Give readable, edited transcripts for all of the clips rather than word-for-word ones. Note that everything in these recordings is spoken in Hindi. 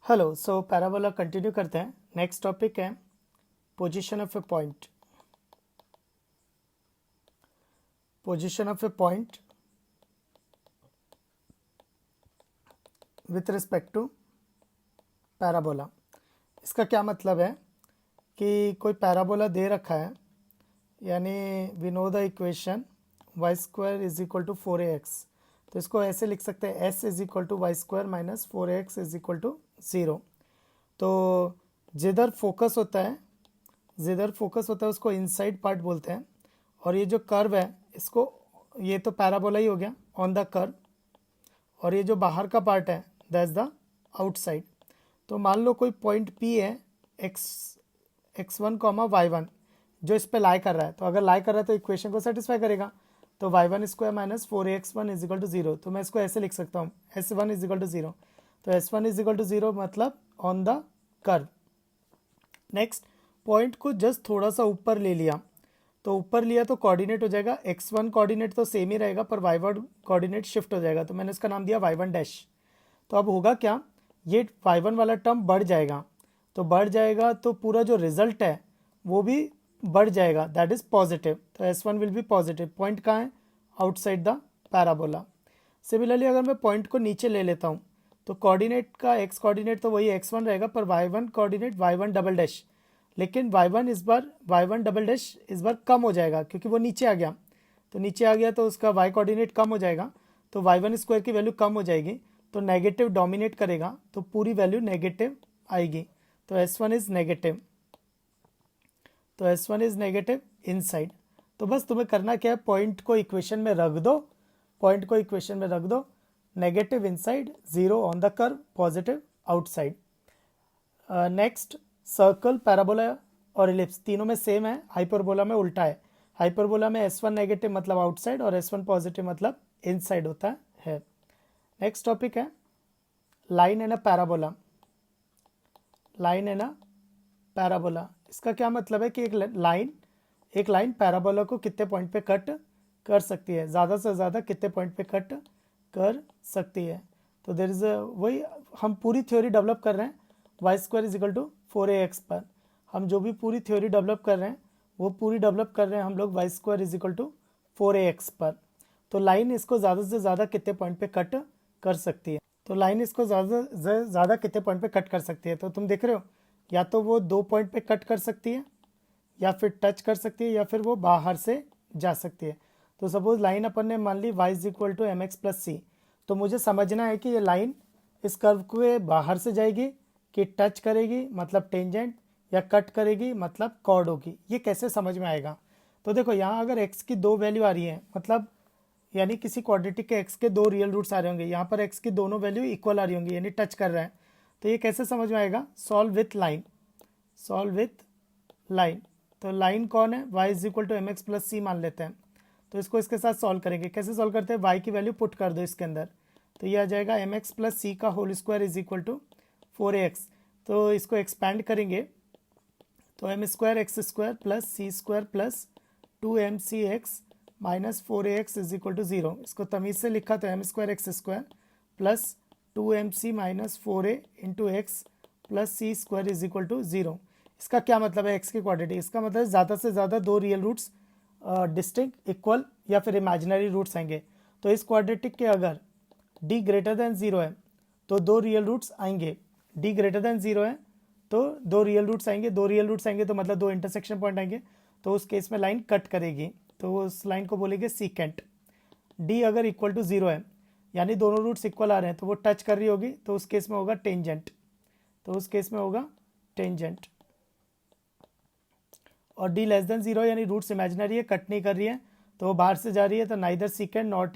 हेलो। सो पैराबोला कंटिन्यू करते हैं। नेक्स्ट टॉपिक है position of a point. Position of a point with respect to parabola. इसका क्या मतलब है कि कोई पैराबोला दे रखा है, यानी we know the equation y square is equal to 4ax। तो इसको ऐसे लिख सकते हैं s is equal to y square minus 4ax is equal to 0। तो जिधर फोकस होता है उसको इनसाइड पार्ट बोलते हैं। और ये जो कर्व है इसको, ये तो पैराबोला ही हो गया ऑन द कर्व, और ये जो बाहर का पार्ट है दैट्स द आउटसाइड। तो मान लो कोई पॉइंट P है x1 y1 जो इस पे लाई कर रहा है। तो अगर लाई कर रहा है तो इक्वेशन को सेटिस्फाई करेगा। तो y1 square minus 4ax1 is equal to 0। तो मैं इसको ऐसे लिख सकता हूँ s1 इज इक्वल टू 0। तो s1 इज इक्वल टू 0 मतलब on the curve. Next, point को जस्ट थोड़ा सा ऊपर ले लिया, तो ऊपर लिया तो कोऑर्डिनेट हो जाएगा x1 कोऑर्डिनेट तो सेम ही रहेगा, पर y1 कोऑर्डिनेट शिफ्ट हो जाएगा। तो मैंने इसका नाम दिया y1 डैश। तो अब होगा क्या, ये y1 वाला टर्म बढ़ जाएगा। तो बढ़ जाएगा तो पूरा जो रिजल्ट है वो भी बढ़ जाएगा, दैट इज पॉजिटिव। तो s1 will be positive. Point कहाँ है, आउटसाइड द पैराबोला। सिमिलरली अगर मैं पॉइंट को नीचे ले लेता हूँ तो कोऑर्डिनेट का x कोऑर्डिनेट तो वही x1 रहेगा, पर y1 coordinate y1 double dash. लेकिन y1 डबल डैश इस बार कम हो जाएगा क्योंकि वो नीचे आ गया। तो नीचे आ गया तो उसका y कोऑर्डिनेट कम हो जाएगा, तो y1 स्क्वायर की वैल्यू कम हो जाएगी, तो नेगेटिव डोमिनेट करेगा, तो पूरी वैल्यू नेगेटिव आएगी। तो s1 इज नेगेटिव। तो s1 इज नेगेटिव इनसाइड। तो बस तुम्हें करना क्या है, पॉइंट को इक्वेशन में रख दो, negative inside, 0 on the curve, positive outside. Next, circle, parabola और इलिप्स तीनों में सेम है, हाइपरबोला में उल्टा है। हाइपरबोला में s1 नेगेटिव मतलब आउटसाइड और s1 पॉजिटिव मतलब इनसाइड होता है। नेक्स्ट टॉपिक है लाइन एंड अ पैराबोला। इसका क्या मतलब है कि एक लाइन पैराबोला को कितने पॉइंट पे कट कर सकती है, ज़्यादा से ज़्यादा कितने पॉइंट पे कट कर सकती है। तो देयर इज वही हम पूरी थ्योरी डेवलप कर रहे हैं y square is equal to 4ax पर। हम जो भी पूरी थ्योरी डेवलप कर रहे हैं वो पूरी डेवलप कर रहे हैं हम लोग y square is equal to 4ax पर। तो लाइन इसको ज़्यादा से ज़्यादा कितने पॉइंट पे कट कर सकती है, कितने पॉइंट पे कट कर सकती है। तो तुम देख रहे हो, या तो वो 2 पॉइंट पे कट कर सकती है, या फिर टच कर सकती है, या फिर वो बाहर से जा सकती है। तो सपोज लाइन अपन ने मान ली y is equal to mx plus c. तो मुझे समझना है कि ये लाइन इस कर्व के बाहर से जाएगी कि टच करेगी मतलब टेंजेंट, या कट करेगी मतलब कॉर्ड होगी। ये कैसे समझ में आएगा, तो देखो यहाँ अगर x की 2 वैल्यू आ रही है, मतलब यानी किसी क्वाड्रेटिक के x के 2 रियल रूट्स आ रहे होंगे, यहाँ पर x की दोनों वैल्यू इक्वल आ रही होंगी, यानी टच कर रहा है। तो ये कैसे समझ में आएगा, सॉल्व विथ लाइन। तो लाइन कौन है, y is equal to m x plus c मान लेते हैं। तो इसको इसके साथ सॉल्व करेंगे। कैसे सॉल्व करते हैं, y की वैल्यू पुट कर दो इसके अंदर, तो ये आ जाएगा एम एक्स प्लस सी का whole square is equal to 4ax। तो इसको एक्सपैंड करेंगे तो m square x square plus c square plus 2mcx minus 4ax is equal to 0। इसको तमीज़ से लिखा तो m square x square plus 2mc minus 4a into x plus c square is equal to 0। इसका क्या मतलब है, एक्स की क्वांटिटी, इसका मतलब ज़्यादा से ज़्यादा 2 रियल रूट्स डिस्टिंक्ट, इक्वल या फिर इमेजिनरी रूट्स आएंगे। तो इस क्वाड्रेटिक के अगर d ग्रेटर देन 0 है तो 2 रियल रूट्स आएंगे, d ग्रेटर देन 0 है तो 2 रियल रूट्स आएंगे, 2 रियल रूट्स आएंगे तो मतलब 2 इंटरसेक्शन पॉइंट आएंगे। तो उस केस में लाइन कट करेगी, तो उस लाइन को बोलेंगे सीकेंट। d अगर इक्वल टू 0 है यानी दोनों रूट्स इक्वल आ रहे हैं तो वो टच कर रही होगी, तो उस केस में होगा टेंजेंट। और d लेस देन 0 यानी रूट्स इमेजिनरी है, कट नहीं कर रही है, तो वो बाहर से जा रही है, तो neither secant nor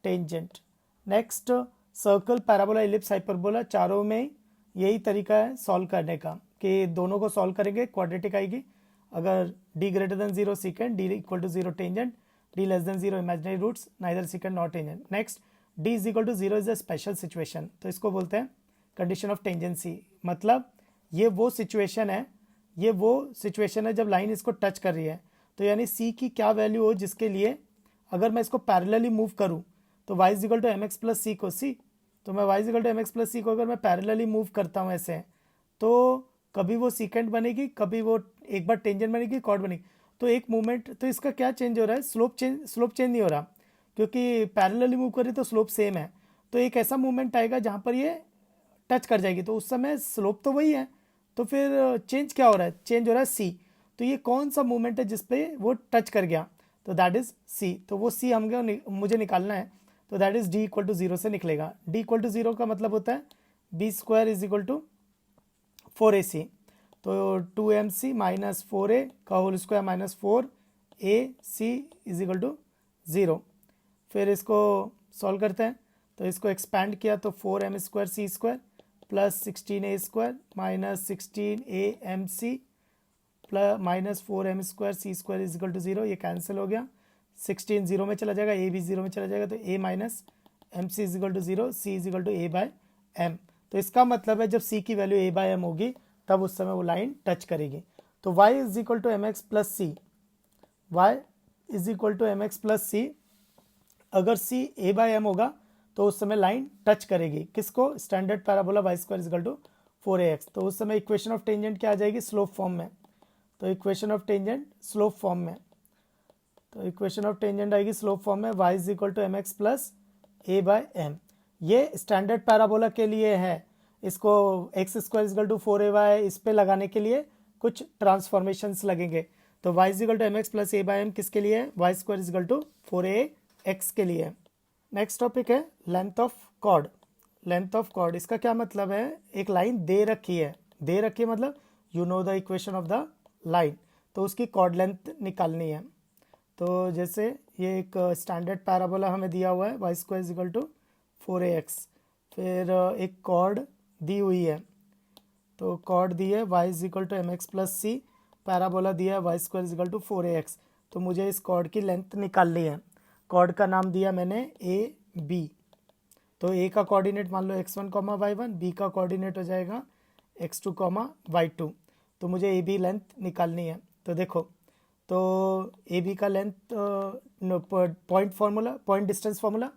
tangent. Next, circle, parabola, ellipse, hyperbola, चारों में यही तरीका है सॉल्व करने का कि दोनों को सॉल्व करेंगे, क्वाड्रेटिक आएगी। अगर d greater than 0 secant, d equal to 0 tangent, d less than 0 imaginary roots, neither secant nor tangent. Next, d is equal to 0 is a special situation, तो इसको बोलते हैं कंडीशन ऑफ टेंजेंसी। मतलब ये वो सिचुएशन है जब लाइन इसको टच कर रही है। तो यानी c की क्या वैल्यू हो जिसके लिए अगर मैं इसको पैरेलली मूव करूं तो y is equal to m x plus c को c, तो मैं y equal to m x plus c को अगर मैं पैरेलली मूव करता हूँ ऐसे, तो कभी वो सीकेंट बनेगी, कभी वो एक बार टेंजेंट बनेगी, कॉर्ड बनेगी। तो एक मूवमेंट, तो इसका क्या चेंज हो रहा है, स्लोप चेंज नहीं हो रहा, क्योंकि पैरेलली मूव कर रही तो स्लोप सेम है। तो एक ऐसा मूवमेंट आएगा जहाँ पर ये टच कर जाएगी, तो उस समय स्लोप तो वही है, तो फिर चेंज क्या हो रहा है, चेंज हो रहा है सी। तो ये कौन सा मूवमेंट है जिसपे वो टच कर गया, तो दैट इज सी। तो वो सी मुझे निकालना है, तो that is d equal to zero से निकलेगा। डी इक्वल टू जीरो का मतलब होता है b square is equal to 4ac, तो 2mc माइनस 4a का whole square minus 4ac is equal to zero. फिर इसको सॉल्व करते हैं, तो इसको एक्सपैंड किया तो 4m square c square plus 16a square minus 16am plus minus 4m square c square is equal to zero. ये कैंसिल हो गया, 16 जीरो में चला जाएगा, a भी जीरो में चला जाएगा, तो a minus m c is equal to zero, c is equal to a by m. तो इसका मतलब है जब c की वैल्यू a बाय एम होगी तब उस समय वो लाइन टच करेगी। तो y is equal to m x plus c, y is equal to m x plus c, अगर c a बाय एम होगा तो उस समय लाइन टच करेगी किसको, standard parabola y square is equal to 4ax। तो उस समय इक्वेशन ऑफ टेंजेंट क्या आ जाएगी, स्लोप फॉर्म में। तो equation of tangent slope form में, तो इक्वेशन ऑफ टेंजेंट आएगी स्लोप फॉर्म में, y is equal to m x plus a by m. ये स्टैंडर्ड पैराबोला के लिए है, इसको x square is equal to 4ay इस पे लगाने के लिए कुछ ट्रांसफॉर्मेशंस लगेंगे। तो y is equal to m x plus a by m किसके लिए है, y square is equal to 4ax के लिए है। नेक्स्ट टॉपिक है length of chord. Length of chord, इसका क्या मतलब है, एक लाइन दे रखी है, दे रखी है मतलब you know the equation of the line, तो उसकी कॉर्ड लेंथ निकालनी है। तो जैसे ये एक स्टैंडर्ड पैराबोला हमें दिया हुआ है, y square is equal to 4ax, फिर एक कॉर्ड दी हुई है, तो कॉर्ड दी है y is equal to m x plus c, parabola दिया है y square is equal to 4ax। तो मुझे इस कॉर्ड की लेंथ निकालनी है। कॉर्ड का नाम दिया मैंने ए बी, तो ए का कोऑर्डिनेट मान लो x1 कॉमा y1, बी का कोऑर्डिनेट हो जाएगा x2 कॉमा y2। तो मुझे ए बी लेंथ निकालनी है। तो देखो, तो ए बी का length point formula, point distance formula,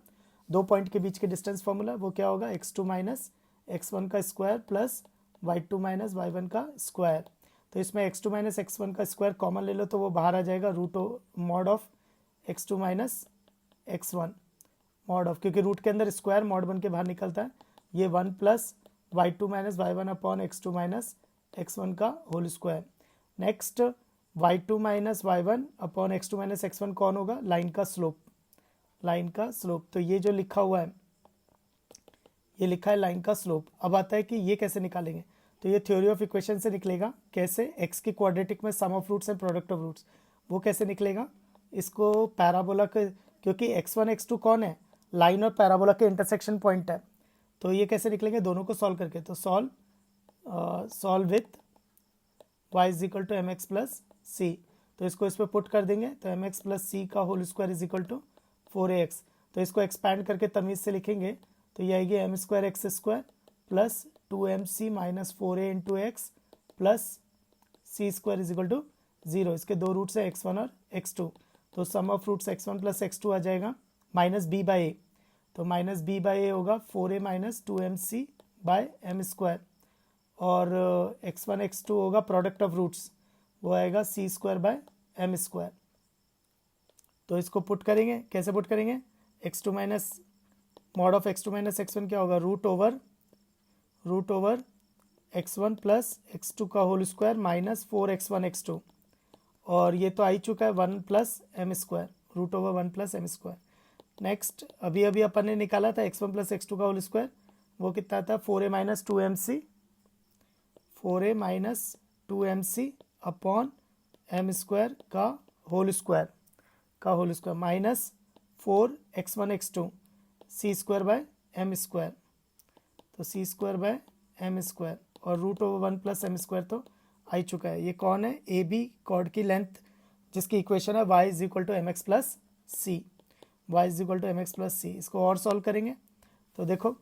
दो पॉइंट के बीच के डिस्टेंस फार्मूला, वो क्या होगा, x2 माइनस x1 का square plus y2 minus y1 का स्क्वायर। तो इसमें x2 माइनस x1 का स्क्वायर कॉमन ले लो तो वो बाहर आ जाएगा, root mod of x2 minus x1 mod of, क्योंकि रूट के अंदर स्क्वायर मॉड बन के बाहर निकलता है, ये 1 plus y2 minus y1 upon x2 minus x1 का whole square. Next y2 minus y1 upon x2 minus x1 कौन होगा, लाइन का स्लोप, लाइन का स्लोप। तो ये जो लिखा हुआ है, ये लिखा है लाइन का स्लोप। अब आता है कि ये कैसे निकालेंगे, तो ये थ्योरी ऑफ इक्वेशन से निकलेगा। कैसे, x की क्वाड्रेटिक में sum of roots and product of roots, वो कैसे निकलेगा, इसको पैराबोला के, क्योंकि x1 x2 कौन है, लाइन और पैराबोला के इंटरसेक्शन पॉइंट है, तो ये कैसे निकलेंगे, दोनों को सॉल्व करके। तो solve with y is equal to m x plus c, तो इसको इस पर पुट कर देंगे, तो एम एक्स प्लस सी का whole square is equal to 4ax। तो इसको एक्सपैंड करके तमीज़ से लिखेंगे तो ये आएगी m square x square plus 2mc minus 4a into x plus c square is equal to zero. इसके दो रूट्स है x1 और x2, तो sum of roots x1 plus x2 आ जाएगा माइनस b बाई ए, तो माइनस b बाई ए होगा 4a minus 2mc bye m square, और x1 x2 होगा प्रोडक्ट ऑफ रूट्स, वो आएगा सी स्क्वायर बाय एम स्क्वायर। तो इसको पुट करेंगे, कैसे पुट करेंगे, x2 minus mod of x2 minus x1 क्या होगा, root over x1 plus x2 का whole square minus 4x1 x2, और ये तो आ ही चुका है 1 plus m square, root over 1 plus m square. Next अभी अभी अपन ने निकाला था x1 प्लस x2 का होल स्क्वायर, वो कितना था 4a minus 2mc upon m square का whole square minus 4x1 x2 c square by m square, तो c square by m square, और root over 1 plus m square तो आ ही चुका है। ये कौन है, ए बी कॉर्ड की लेंथ, जिसकी इक्वेशन है y is equal to m x plus c, y is equal to m x plus c. इसको और सॉल्व करेंगे तो देखो,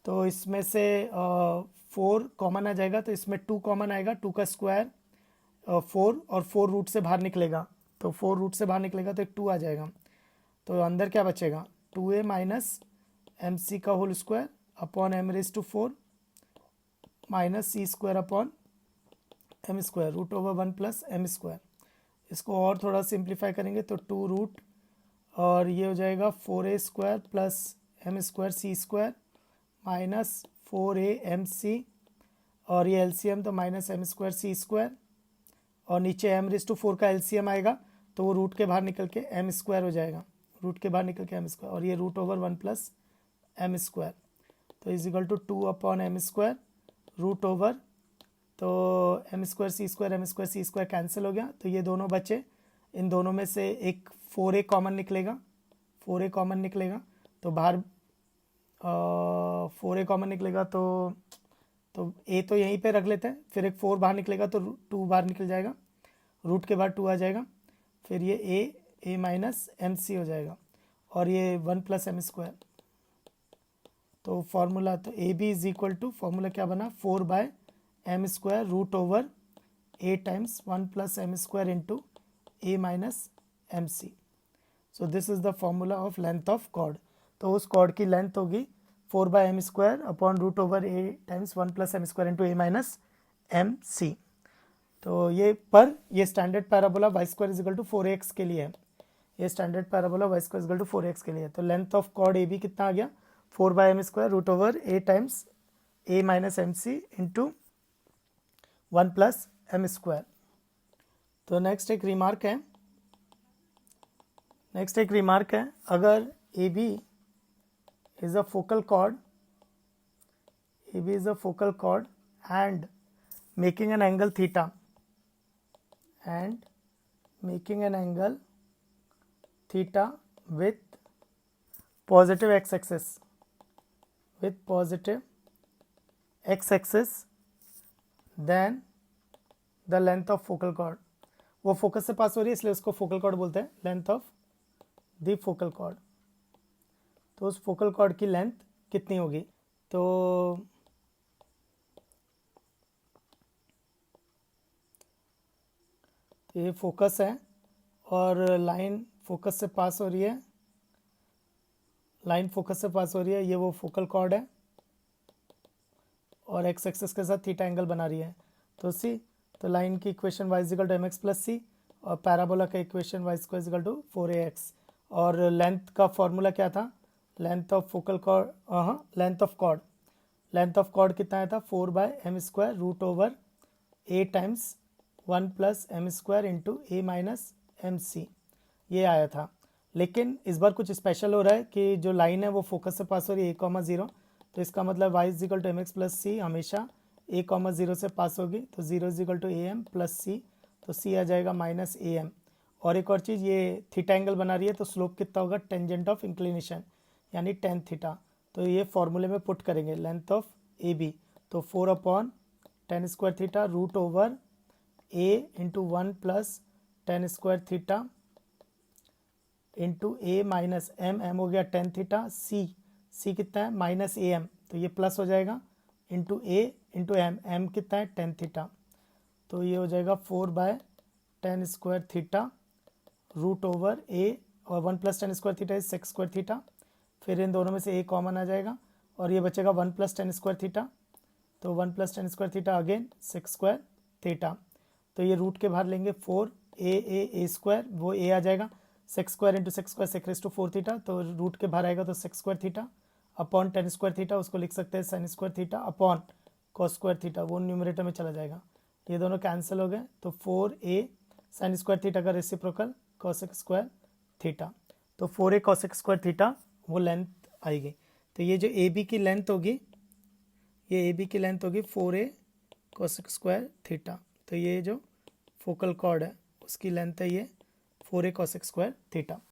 तो इसमें से 4 कॉमन आ जाएगा, तो इसमें 2 कॉमन आएगा, 2 का स्क्वायर 4, और 4 रूट से बाहर निकलेगा, तो 4 रूट से बाहर निकलेगा तो एक 2 आ जाएगा, तो अंदर क्या बचेगा 2a माइनस एम सी का whole square upon m raise to 4 minus c square upon m square root over 1 plus m square. इसको और थोड़ा सिंप्लीफाई करेंगे तो 2 रूट और ये हो जाएगा 4a square plus m square c square minus 4a m c और ये एलसीएम तो minus m square c square और नीचे एम रेज टू 4 का एलसीएम आएगा तो वो रूट के बाहर निकल के एम स्क्वायर हो जाएगा, रूट के बाहर निकल के एम स्क्वायर और ये root over 1 plus m square तो is equal to 2 upon m square root over तो m square c square cancel हो गया तो ये दोनों बचे। इन दोनों में से एक 4a कॉमन निकलेगा, 4a कॉमन निकलेगा तो बाहर 4a कॉमन निकलेगा तो a तो यहीं पे रख लेते हैं, फिर एक 4 बाहर निकलेगा तो 2 बाहर निकल जाएगा, रूट के बाद 2 आ जाएगा, फिर ये a माइनस एम सी हो जाएगा और ये 1 प्लस एम स्क्वायर। तो फॉर्मूला तो a b is equal to formula क्या बना 4 by m square root over a times 1 plus m square into a minus m c. So this is the formula of length of chord. तो उस कॉर्ड की लेंथ होगी 4 by m square upon root over a times 1 plus m square into a minus m c. तो ये standard parabola y square is equal to 4ax के लिए है, ये standard parabola y square is equal to 4ax के लिए है। तो length of chord a b कितना आ गया 4 by m square root over a times a minus m c into 1 plus m square. तो नेक्स्ट एक रिमार्क है, अगर a b is a focal chord, AB is a focal chord and making an angle theta with positive x-axis, then the length of focal chord, वो फोकस से पास हो रही है इसलिए उसको फोकल कॉर्ड बोलते हैं, length of the focal cord. तो उस फोकल कॉर्ड की लेंथ कितनी होगी तो ये फोकस है और लाइन फोकस से पास हो रही है, ये वो फोकल कॉर्ड है और एक्स एक्सिस के साथ थीटा एंगल बना रही है। तो लाइन की equation y equal to m x plus c और पैराबोला का equation y square equal to 4ax और लेंथ का फॉर्मूला क्या था लेंथ ऑफ कॉर्ड कितना आया था 4 by m square root over a times 1 plus m square into a minus m c, ये आया था। लेकिन इस बार कुछ स्पेशल हो रहा है कि जो लाइन है वो फोकस से पास हो रही है a,0, तो इसका मतलब y is equal to m x plus c हमेशा a,0 से पास होगी, तो 0 is equal to a m plus c, तो c आ जाएगा माइनस ए एम। और एक और चीज़, ये थीटा एंगल बना रही है तो स्लोप कितना होगा टेंजेंट ऑफ इंक्लिनेशन यानी टेन थीटा। तो ये फॉर्मूले में पुट करेंगे लेंथ ऑफ ए बी, तो 4 upon tan square theta root over a into 1 plus tan square theta into a minus m हो गया टेन थीटा, c कितना है माइनस ए एम, तो ये प्लस हो जाएगा इंटू a इंटू एम कितना है टेन थीटा, तो ये हो जाएगा 4 by tan square theta root over a और 1 plus tan square theta is sec square theta, फिर इन दोनों में से a कॉमन आ जाएगा और ये बचेगा 1 प्लस टेन स्क्वायर थीटा, तो 1 plus tan square theta again sex square theta, तो ये रूट के बाहर लेंगे 4a स्क्वायर, वो a आ जाएगा sec square into sec square sec raise to 4 theta, तो रूट के बाहर आएगा तो sec square theta upon tan square theta, उसको लिख सकते हैं sine square theta upon cos square theta, वो न्यूमरेटर में चला जाएगा, ये दोनों कैंसिल हो गए, तो 4a साइन स्क्वायर थीटा का रेसिप्रोकल कॉसेक स्क्वायर थीटा, तो 4a कॉसेक स्क्वायर थीटा वो लेंथ आएगी। तो ये जो ए बी की लेंथ होगी, ये ए बी की लेंथ होगी 4a कॉसेक स्क्वायर थीटा, तो ये जो फोकल कॉर्ड है उसकी लेंथ है ये 4a कॉसेक स्क्वायर थीटा।